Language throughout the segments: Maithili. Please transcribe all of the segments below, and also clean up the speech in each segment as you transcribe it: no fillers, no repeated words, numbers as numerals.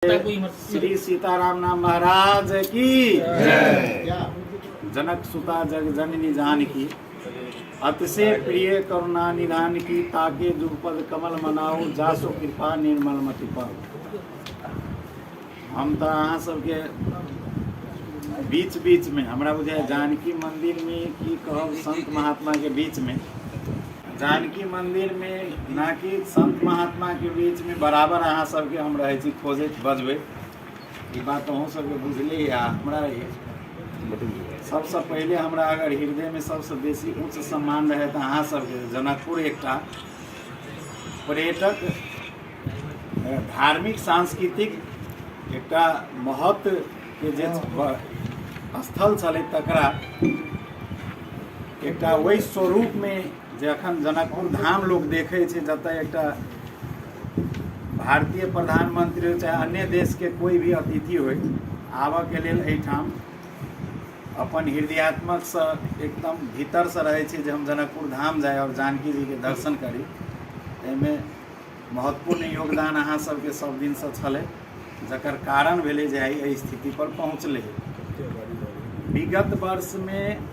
श्री सीताराम नाम महाराज की जनक सुता जग जननी जानकी अतिशय प्रिय करुणा निधान की ताके जुगपद कमल मनाऊ जासो कृपा निर्मल मति पाऊ। हम तो अहाँ सबके बीच बीच में हमरा बुझाय जानकी मंदिर में की कहब संत महात्मा के बीच में जानकी मंदिर में ना कि संत महात्मा के बीच में बराबर अहाँ सबके हम रहे छी खोजैत बजबै ई बात अहूँ सबके बुझले या हमरा सबसे पहले हमरा अगर हृदय में सबसे बेसी उच्च सम्मान रहे तो अहाँ सबके जनकपुर एकटा पर्यटक धार्मिक सांस्कृतिक एकटा महत्व के जे स्थल छलै तकरा एकटा वही स्वरूप में जे अखन जनकपुर धाम लोग देखे छे जतय एकटा भारतीय प्रधानमंत्री हो चाहे अन्य देश के कोई भी अतिथि हो आबऽ के लेल एहिठाम अपन हृदयात्मक से एकदम भीतर से रहे छे जे हम जनकपुर धाम जाए और जानकी जी के दर्शन करी। एहिमे महत्वपूर्ण योगदान अहाँ सबके सब दिन से छलै जकर कारण भेलै जे एहि स्थिति पर पहुँचले। विगत वर्ष में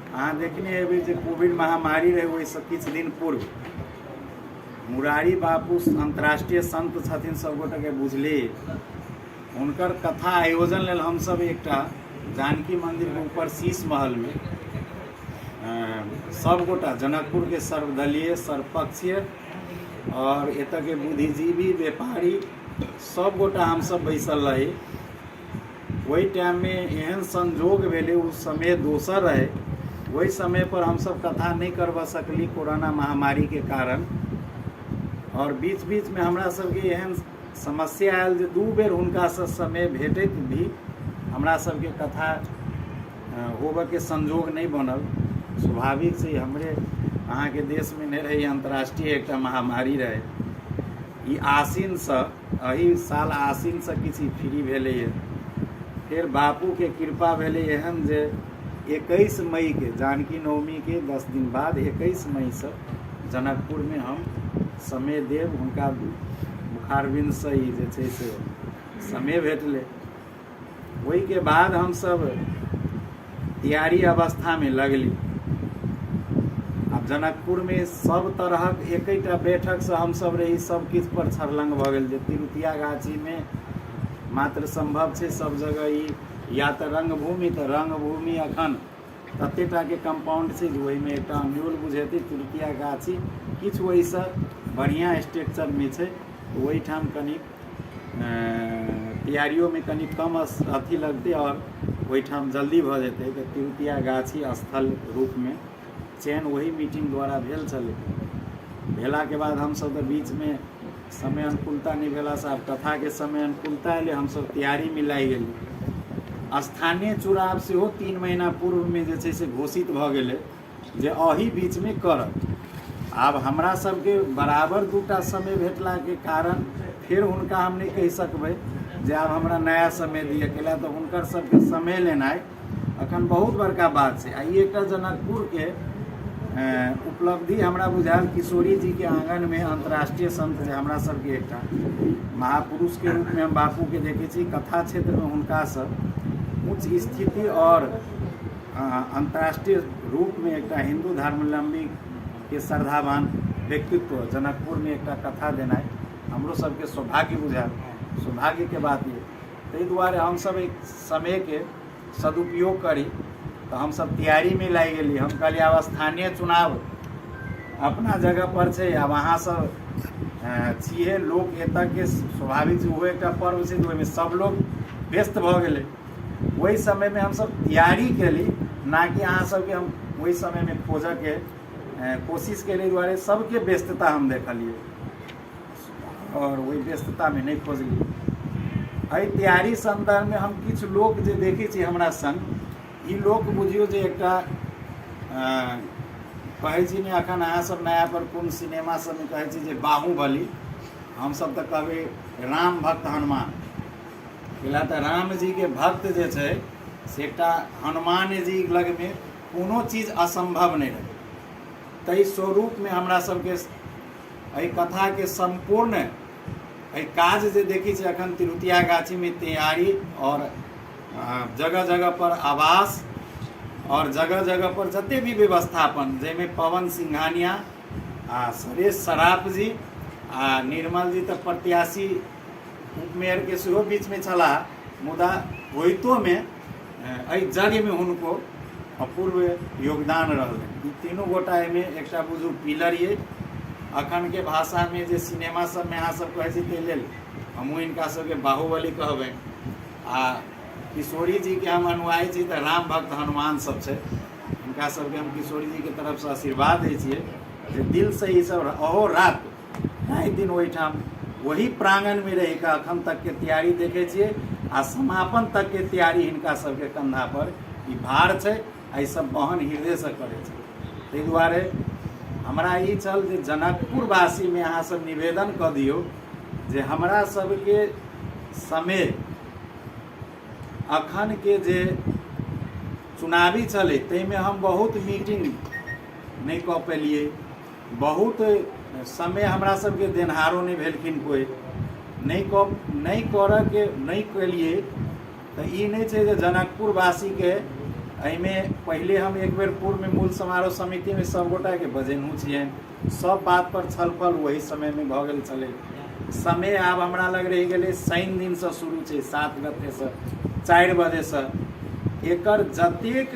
अहाँ देखने हेबै जे कोविड महामारी रहे ओहिसँ किछु दिन पूर्व मुरारी बापू अंतर्राष्ट्रीय संत छथिन सबगोटे बुझले हुनकर कथा आयोजन लेल हमसब एकटा जानकी मंदिर के ऊपर शीश महल में सबगोटा जनकपुर के सर्वदलीय सर्वपक्षीय और एतऽ के बुद्धिजीवी व्यापारी सबगोटा हमसब बैसल रही। वही टाइम में एहन संजोग भेले उस समय दोसर रहे वही समय पर हम सब कथा नहीं करवा सकली कोरोना महामारी के कारण और बीच बीच में हमरा सबके एहन समस्या आयल जे दू बेर हुनका से समय भेटैत भी हमरा सबके कथा होबे के संजोग नहीं बनल। स्वाभाविक से हमरे अहाँ के देश में नहीं रही अंतर्राष्ट्रीय एक महामारी रहे। ई आसीन से एही साल आसीन से किसी फ्री भेले फिर बापू के कृपा भेले एहन जे 21 मई के जानकी नवमी के 10 दिन बाद 21 मई से जनकपुर में हम समय देव हुनका मुखारबिंद से ही जे छै से समय भेटले। वही के बाद हम सब तैयारी अवस्था में लगली। अब जनकपुर में सब तरहक एकटा बैठक से हम सब रही सब किछ पर छरलंग भ गेल जे तिरुतिया गाछी में मात्र संभव छै सब जगह ई या तो रंगभूमि तो रंगभूमि अखन ततेटा के कंपाउंड से वही में एक अन्योल बुझेती तृतीया गाछी किछु वही से बढ़िया स्ट्रक्चर में है वही ठाम कनी तैयारियों में कनी कम अथी लगते और वही ठाम जल्दी भ जेते कि तृतीया गाछी स्थल रूप में चयन वही मीटिंग द्वारा भेल छले। भेला के बाद हम सब बीच में समय अनुकूलता नहीं भेला से आब कथा के समय अनुकूलता एले हम सब तैयारी में लागि गेली। स्थानीय चुनाव से 3 महीना पूर्व में जे छै से घोषित भ गेले जे अही बीच में करब। आब हमरा सबके बराबर दूटा समय भेटला के कारण फिर हुनका हम नहीं कह सकबै जे आब हमरा नया समय दिए केला तो हुनकर सबके समय लेनाइ अखन बहुत बड़का बात छै। आ ई एकटा जनकपुर के उपलब्धि हमरा बुझायल किशोरी जी के आंगन में अंतर्राष्ट्रीय संत जे हमरा सबके एकटा महापुरुष के रूप में हम बापू के देखे छी कथा क्षेत्र में हुनका सब उच्च स्थिति और अंतर्राष्ट्रीय रूप में एक हिंदू धर्मावलंबी के श्रद्धावान व्यक्तित्व जनकपुर में एक कथा देना हमरो सबके सौभाग्य बुझायल। सौभाग्य के बात ये ताहि दुआरे हम सब एक समय के सदुपयोग करी तो हम सब तैयारी में लागि गेली। हम कहलिए अब स्थानीय चुनाव अपना जगह पर छै अब अहाँ सब छिए लोग एतऽ के स्वाभाविक ओहो एक पर्व छै ओहिमे सब लोग व्यस्त भ गेलै। वही समय में हम सब तैयारी केली ना कि अहाँ सबके हम वही समय में खोजऽ के कोशिश केली दुआरे सबके व्यस्तता हम देखलिए और वही व्यस्तता में नहीं खोजली। एहि तैयारी संदर्भ में हम किछु लोग जे देखै छी हमरा संग ई लोग बुझियो जे एकटा कहै छी ने अखन अहाँ सब नया पर कोन सिनेमा सब में कहै छी जे बाहुबली हम सब तऽ कहबै राम भक्त हनुमान कैला तऽ राम जी के भक्त जे छै से एकटा हनुमान जी लग में कोनो चीज असंभव नहीं रहे। ताहि स्वरूप में हमरा सबके एहि कथा के संपूर्ण काज जे देखी छै अखन तिरुतिया गाछी में तैयारी और जगह जगह पर आवास और जगह जगह पर जते भी व्यवस्थापन जैमें पवन सिंघानिया आ सुरेश सराफ जी आ निर्मल जी तो प्रत्याशी उपमेयर के सेहो बीच में छला, मुदा होइतो में जगह में हुनको अपूर्व योगदान रहल। तीनों गोटा में एक बुझू पिलर ये अखन के भाषा में जे सिनेमा सब में अहाँ सब कहे छी लेल हमहूँ इनका सबके बाहुबली कहबे। आ किशोरी जी के हम अनुयायी छी तो राम भक्त हनुमान सब छै, इनका सबके हम किशोरी जी के तरफ से आशीर्वाद दै छियै जे दिल से ही सब अहो रात दिन ओहिठाम वही प्रांगण में रही का अखन तक के तैयारी देखे छियै आ समापन तक के तैयारी हिनका सबके कंधा पर ई भार छै, आ सब बहन हृदय से करे छै। ताहि दुआरे हमरा ई छल जे जनकपुरवासी में अहाँ सब निवेदन कऽ दियौ जे हमरा सबके समय अखन के जे चुनावी चले ताहिमे हम बहुत मीटिंग नहीं कऽ पेलिए, बहुत समय हमरा सबके देनहारो नहीं भेलखिन, कोई नहीं करऽ के नहीं केलिए। तो ई नहीं छै जे जनकपुरवासी के एहिमे पहले हम एक बेर पूर्व में मूल समारोह समिति में सब गोटा के बजेनू छियन, सब बात पर छल फल वही समय में भऽ गेल छलै। समय आब हमरा लग रहि गेलै शनि दिन से शुरू छै 7 गते से 4 बजे से। एकर जतेक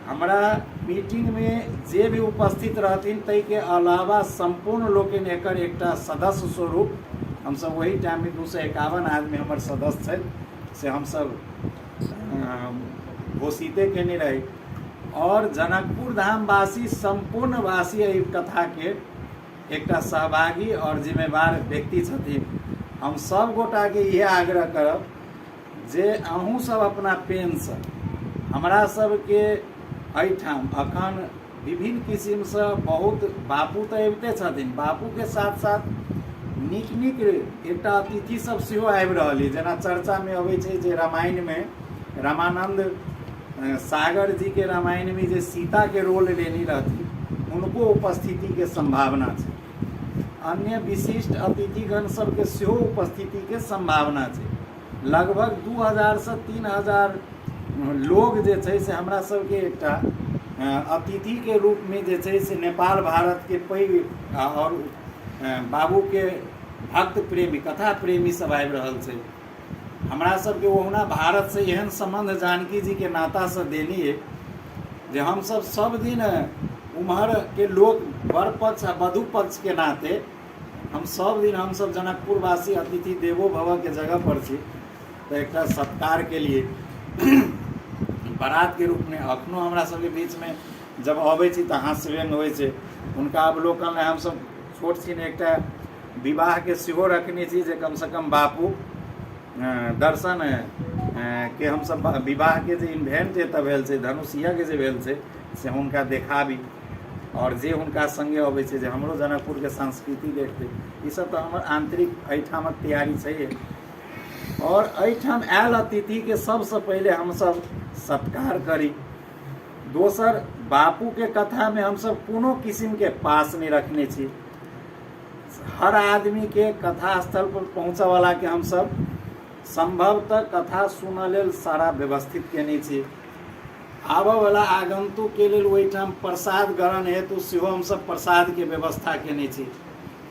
हमरा मीटिंग में जे भी उपस्थित रहथिन ताहि के अलावा संपूर्ण लोकनि एकर एकटा सदस्य स्वरूप हम सब वही टाइम में 251 आदमी हमर सदस्य छै से हम सब घोषिते केने रही। और जनकपुर धाम वासी संपूर्ण वासी एहि कथा के एकटा सहभागी और जिम्मेवार व्यक्ति छथिन। हम सब गोटा के यह आग्रह करब जे अहूँ सब अपना पेन से हमरा सबके एहिठाम अखन विभिन्न किस्म से बहुत बापू तो अबिते छथिन, बापू के साथ साथ नीक नीक एकटा अतिथि सब सेहो आबि रहल अछि। जेना चर्चा में अबै छै जे रामायण में रामानंद सागर जी के रामायण में जे सीता के रोल लेनी रहती उनको उपस्थिति के संभावना है। अन्य विशिष्ट अतिथिगण सब के सेहो उपस्थिति के संभावना है। लगभग 2000 से 3000 लोग जे छै से हमरा सबके एकटा अतिथि के रूप में जे छै से नेपाल भारत के पैघ और बाबू के भक्त प्रेमी कथा प्रेमी सब आबि रहल छै। हमरा सबके ओहुना भारत से एहन संबंध जानकी जी के नाता से देनी है जे हम सब दिन उम्हर के लोग वर पक्ष आ वधु पक्ष के नाते हम सब दिन हम सब जनकपुर वासी अतिथि देवो भव के जगह पर छी। तो एक सत्कार के लिए बारात के रूप में अखनो हमरा सबके बीच में जब अबै छी तो हास्य व्यंग होइ छै। उनका अवलोकन हम सब छोट छीन एकटा विवाह के सेहो रखने छी जे कम से कम बापू दर्शन के हम सब विवाह के जे इवेंट एतऽ भेल छै धनुष यज्ञ जे भेल छै से हुनका देखाबी और जे हुनका संगे अबै छै जे हमरो जनकपुर के संस्कृति देखते ई सब तो हमर आंतरिक एहिठामक तैयारी छै। और एहिठाम आयल अतिथि के सबसे पहले हम सब सत्कार करी। दोसर बापू के कथा में हम सब कोनो किस्म के पास नहीं रखने छी, हर आदमी के कथा स्थल पर पहुँचे वाला के हम सब संभवतः कथा सुनऽ लेल सारा व्यवस्थित केने छी। आबऽ वाला आगंतुक के लेल ओहिठाम प्रसाद ग्रहण हेतु सेहो हम सब प्रसाद के व्यवस्था केने छी।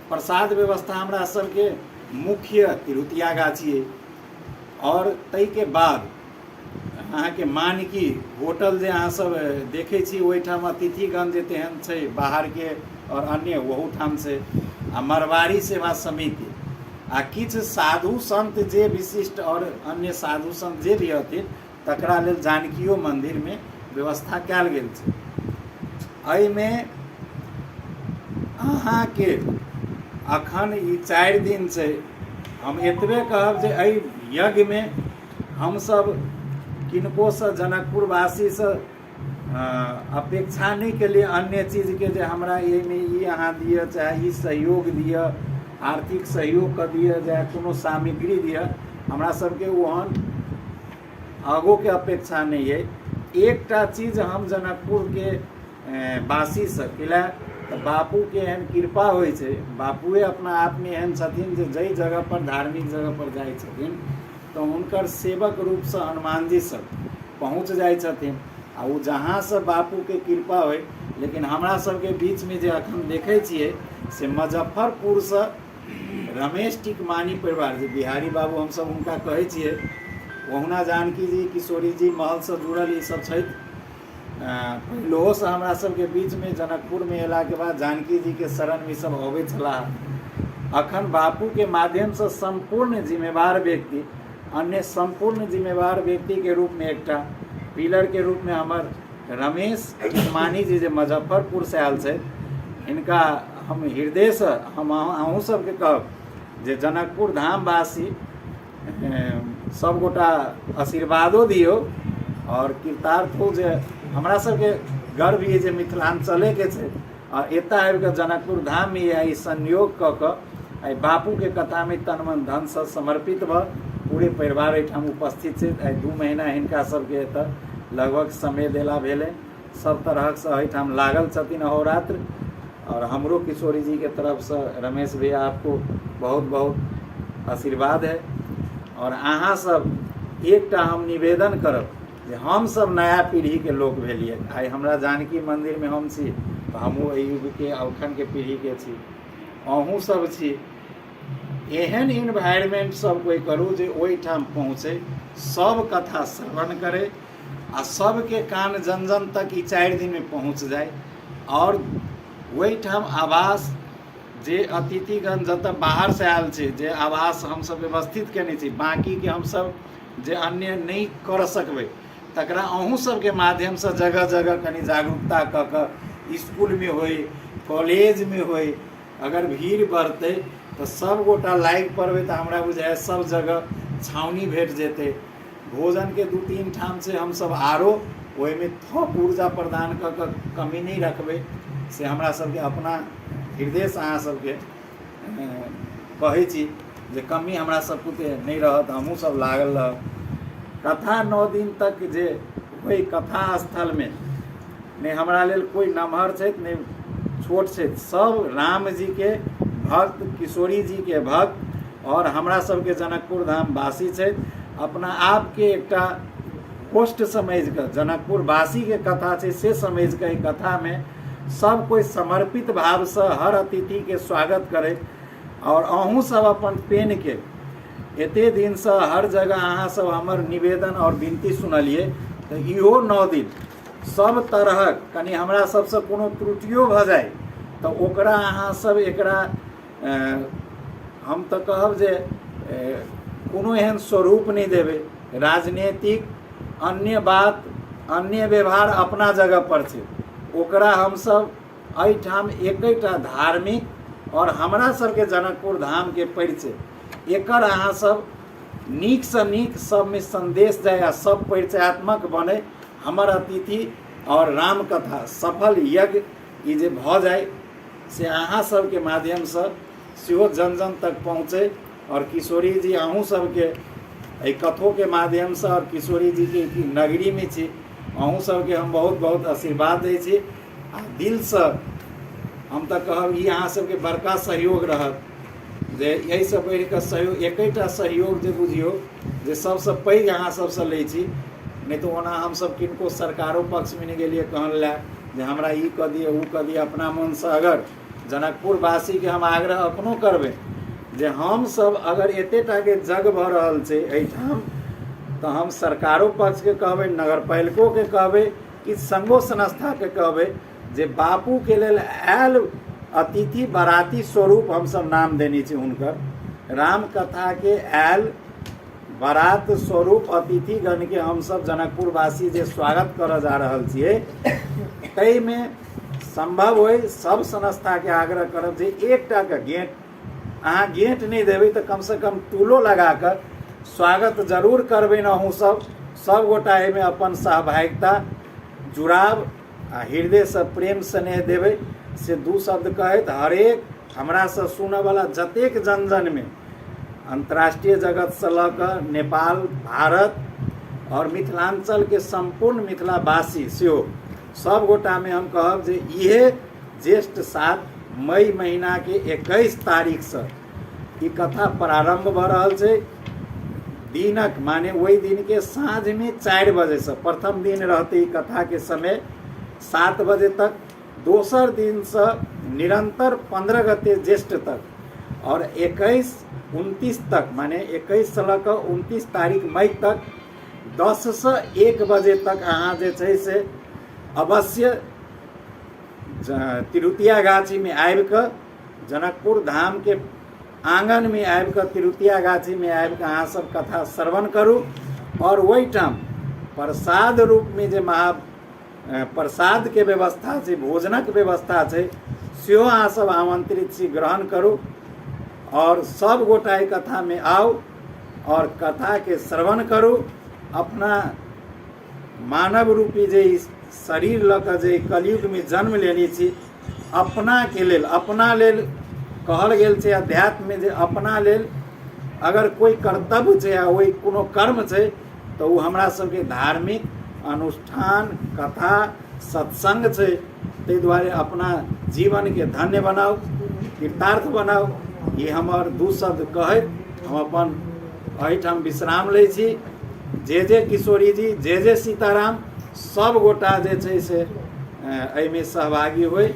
प्रसाद व्यवस्था हमरा सबके मुख्य तिरुतिया गाछी है। और तै के बाद अहाँ के मानकी होटल जे अहाँ सब देखे छी ओहिठाम अतिथिगण जे तेहन छै बाहर के और अन्य वहू ठाम से आ मरवाड़ी सेवा समिति आ किछ साधु संत जे विशिष्ट और अन्य साधु संत जे भी हथिन तकरा लेल जानकियो मंदिर में व्यवस्था कयल गेल छै। एहिमे अहाँ के अखन ई 4 दिन छै। हम एतबे कहब जे एहि यज्ञ में हम सब किनको से जनकपुर वासी से अपेक्षा नहीं के लिए अन्य चीज के जे हमरा एहिमे ई अहाँ दिअ चाहे ई सहयोग दिअ आर्थिक सहयोग कर दिया जाए कोनो सामग्री दिया हमरा सबके ओहन आगो के अपेक्षा नहीं है। एकटा चीज हम जनकपुर के वासी से किला तो बापू के एहन कृपा होइ छै, बापुए अपना आप में एहन छथिन जे जई जगह पर धार्मिक जगह पर जाइ छथिन तो हुनकर सेवक रूप से हनुमान जी सब पहुँच जाइ छथिन आ उ जहाँ से बापू के कृपा होय। लेकिन हमरा सबके बीच में जे अखन देखै छियै से मुजफ्फरपुर से रमेश टिकमानी परिवार जे बिहारी बाबू हम सब हुनका कहै छियै, ओहुना जानकी जी किशोरी जी महल से जुड़ल ई सब छथि। पहिलोहो से हमरा सबके बीच में जनकपुर में अयला के बाद जानकी जी के शरण में सब अबै छलाह। अखन बापू के माध्यम से संपूर्ण जिम्मेवार व्यक्ति, अन्य संपूर्ण जिम्मेवार व्यक्ति के रूप में एकटा पिलर के रूप में हमर रमेश टिकमानी जी जे मुजफ्फरपुर से आयल छै, इनका हम हृदय से हम अहूँ सबके कहब जे जनकपुर धाम वासी सब गोटा आशीर्वादो दियो और कृतार्थ हो। जे हमरा सबके गर्व ये जे मिथिलांचले के छै और एतऽ आबि कऽ जनकपुर धाम में आई संयोग कऽ कऽ आई बापू के कथा में तन मन धन से समर्पित भ पूरे परिवार एहिठाम उपस्थित छै। आई 2 महीना हिनका सबके एतऽ लगभग समय देला भेलै, सब तरह से एहिठाम लागल छथिन अहोरात्र। और हमरो किशोरी जी के तरफ से रमेश भैया आपको बहुत बहुत आशीर्वाद है। और अहाँ सब एकटा हम निवेदन करब जे हम सब नया पीढ़ी के लोग भेलिए। आई हमरा जानकी मंदिर में हम छी तो हमहूँ युग के अखन के पीढ़ी के छी, अहूँ सब छी। एहन इन्वायरमेंट सब कोई करू जे ओहिठाम पहुँचे, सब कथा श्रवण करे आ सबके कान जन जन तक ई 4 दिन में पहुँच जाए। और ओहिठाम आवास जे अतिथिगण जतऽ बाहर से आयल छै, जे आवास हम सब व्यवस्थित केने छी, बाकी के हम सब जे अन्य नहीं कर सकबै तकरा अहूँ सबके माध्यम से जगह जगह कनी जागरूकता कऽ कऽ स्कूल में होय, कॉलेज में होय, अगर भीड़ बढ़तै तो सब गोटा लाइक पड़बै तो हमरा बुझाय सब जगह छावनी भेट जेतै। भोजन के 2-3 ठाम से हम सब आरो ओहि में थोक ऊर्जा प्रदान कऽ कऽ कमी नहीं रखबै से हमरा सबके अपना हृदय से अहाँ सबके कहै छी जे कमी हमरा सबके नहीं रहत, हमहूँ सब लागल रहब। कथा 9 दिन तक जे कोई कथा स्थल में नहीं हमरा लेल कोई नमहर छै नहीं छोट छै, सब राम जी के भक्त, किशोरी जी के भक्त और हमरा सबके जनकपुर धाम वासी छै। अपना आप के एकटा होस्ट समझ कर जनकपुर वासी के कथा छै से समझ कर कथा में सब कोई समर्पित भाव से हर अतिथि के स्वागत करे। और अहूँ सब अपन पेन के एते दिन से हर जगह अहाँ सब हमर निवेदन और विनती सुनलिए तो इहो 9 दिन सब तरह कनी हमरा सबसे कोनो त्रुटियो भ जाए तो ओकरा अहाँ सब एकरा हम तो कहब जे कोनो एहन स्वरूप नहीं देवे। राजनीतिक अन्य बात अन्य व्यवहार अपना जगह पर छै, ओकरा हम सब एहिठाम एकटा धार्मिक और हमरा सबके जनकपुर धाम के परिचय एकर अहाँ सब नीक से नीक सब में संदेश जाए आ सब परिचयात्मक बने। हमर अतिथि और राम कथा सफल यज्ञ ई जे भ जाए से अहाँ सबके माध्यम से सेहो जन जन तक पहुँचे। और किशोरी जी अहूँ सबके एहि कथो के माध्यम से और किशोरी जी के नगरी में छी, अहूँ सबके हम बहुत बहुत आशीर्वाद दै छी। आ दिल से हम तो कहब ई अहाँ सबके बड़का सहयोग रहत जे यही से बढ़ि कऽ सहयोग एकटा सहयोग जे बुझियो जे सबसे पैघ अहाँ सबसे लै छी। नहीं तो ओना हम सब किनको सरकारों पक्ष में नहीं गेलिए कहल ला जे हमरा ई कऽ दिए ऊ कऽ दिए। अपना मन से अगर जनकपुर वासी के हम आग्रह अपनो करबै जे हम सब अगर एतेटा के जग भ रहल छै एहिठाम तो हम सरकारों पक्ष के कहबै, नगर पालिको के कहबै कि संघो संस्था के कहबै जे बापू के लेल आयल अतिथि बराती स्वरूप हम सब नाम देने छी हुनकर राम कथा के आयल बारात स्वरूप अतिथि गण के हम सब जनकपुर वासी जे स्वागत कर जा रहल छियै तै में संभव होय सब संस्था के आग्रह करब जे एकटा के गेट अहाँ गेट नहीं देबै तो कम से कम टूलो लगा कर स्वागत जरूर करबै। अहूँ सब गोटा में अपन सहभागिता जुड़ाव आ हृदय से प्रेम स्नेह देबै से 2 शब्द कहैत हरेक हमरा से सुनय वाला जतेक जन जन में अंतर्राष्ट्रीय जगत से लऽ कऽ नेपाल भारत और मिथिलांचल के संपूर्ण मिथिलावासी सेहो सब गोटा में हम कहब जे इहे ज्येष्ठ 7 मई महीना के 21 तारीख से ई कथा प्रारंभ भ रहल छै। दिनक माने वही दिन के साँझ में 4 बजे से प्रथम दिन रहते ई कथा के समय 7 बजे तक, दोसर दिन से निरंतर 15 गते ज्येष्ठ तक और 21-29 तक माने 21 से लऽ कऽ 29 तारीख मई तक 10 से 1 बजे तक अहाँ जे छै से अवश्य तिरुतिया गाछी में आबि कऽ जनकपुर धाम के आंगन में आबि कऽ तिरुतिया गाछी में आबि कऽ अहाँ सब कथा श्रवण करू और वही ठाम प्रसाद रूप में जे प्रसाद के व्यवस्था छै, भोजनक व्यवस्था छै, सेहो अहाँ सब आमंत्रित छी, ग्रहण करू और सब गोटा एहि कथा में आओ और कथा के श्रवण करू। अपना मानव रूपी जे शरीर लऽ कऽ जे कलयुग में जन्म लेने छी, अपना के लेल, अपना लेल कहल गेल छै अध्यात्म में जे अपना लेल अगर कोई कर्तव्य छै या कोई कोनो कर्म छै तो वो हमरा सबके धार्मिक अनुष्ठान, कथा, सत्संग छै। ताहि दुआरे अपना जीवन के धन्य बनाओ, कृतार्थ बनाओ। ये हमर 2 शब्द कहैत हम अपन एहिठाम विश्राम लै छी। जे किशोरी जी, जे सीताराम सब गोटा जे छै से एहिमे सहभागी होय